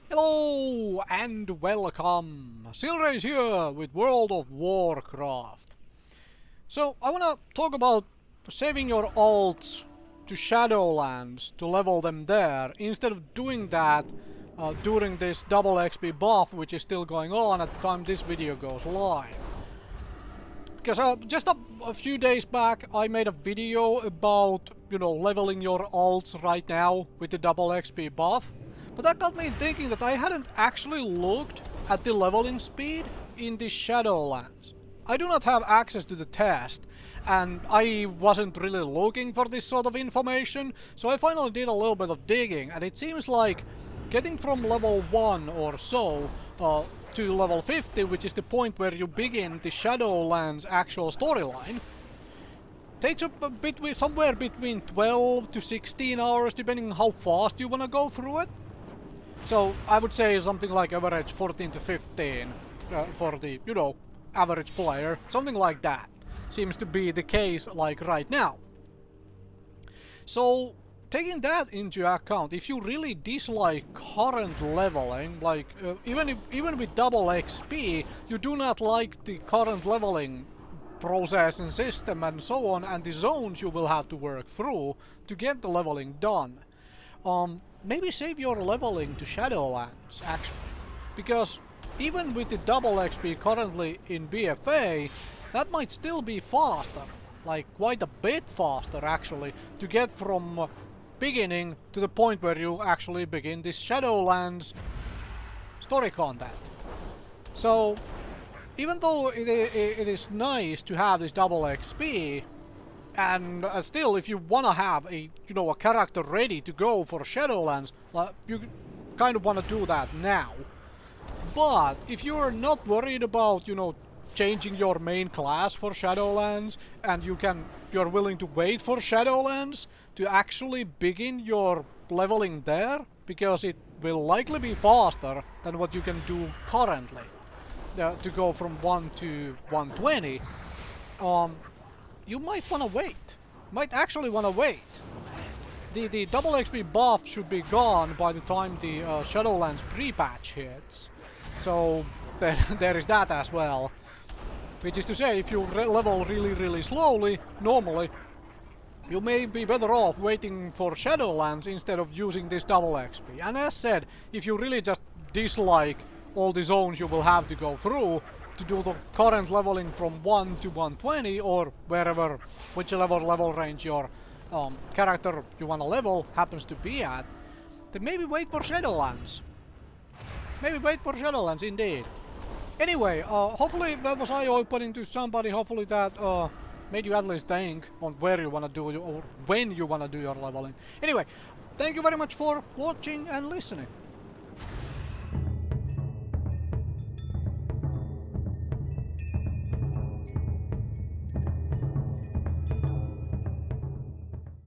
Hello and welcome! Silrace here with World of Warcraft. So I wanna talk about saving your alts to Shadowlands to level them there instead of doing that during this double XP buff which is still going on at the time this video goes live. Because just a few days back I made a video about, leveling your alts right now with the double XP buff. But that got me thinking that I hadn't actually looked at the leveling speed in the Shadowlands. I do not have access to the test, and I wasn't really looking for this sort of information, so I finally did a little bit of digging, and it seems like getting from level 1 or so to level 50, which is the point where you begin the Shadowlands actual storyline, takes up somewhere between 12 to 16 hours, depending on how fast you want to go through it. So I would say something like average 14 to 15 for the, average player. Something like that seems to be the case like right now. So taking that into account, if you really dislike current leveling, like even with double XP, you do not like the current leveling process and system and so on, and the zones you will have to work through to get the leveling done. Maybe save your leveling to Shadowlands, actually. Because even with the double XP currently in BFA, that might still be faster. Like, quite a bit faster, actually, to get from beginning to the point where you actually begin this Shadowlands story content. So, even though it is nice to have this double XP, and still, if you wanna have a character ready to go for Shadowlands, you kind of wanna do that now. But if you're not worried about, changing your main class for Shadowlands, and you're willing to wait for Shadowlands to actually begin your leveling there, because it will likely be faster than what you can do currently to go from 1 to 120. You might want to wait. Might actually want to wait. The double XP buff should be gone by the time the Shadowlands pre-patch hits. So there is that as well. Which is to say, if you level really slowly, normally, you may be better off waiting for Shadowlands instead of using this double XP. And as said, if you really just dislike all the zones you will have to go through to do the current leveling from 1 to 120 or whichever level range your character you want to level happens to be at, then maybe wait for Shadowlands. Maybe wait for Shadowlands indeed. Anyway, hopefully that was eye-opening to somebody. Hopefully that made you at least think on where you want to do or when you want to do your leveling. Anyway, thank you very much for watching and listening.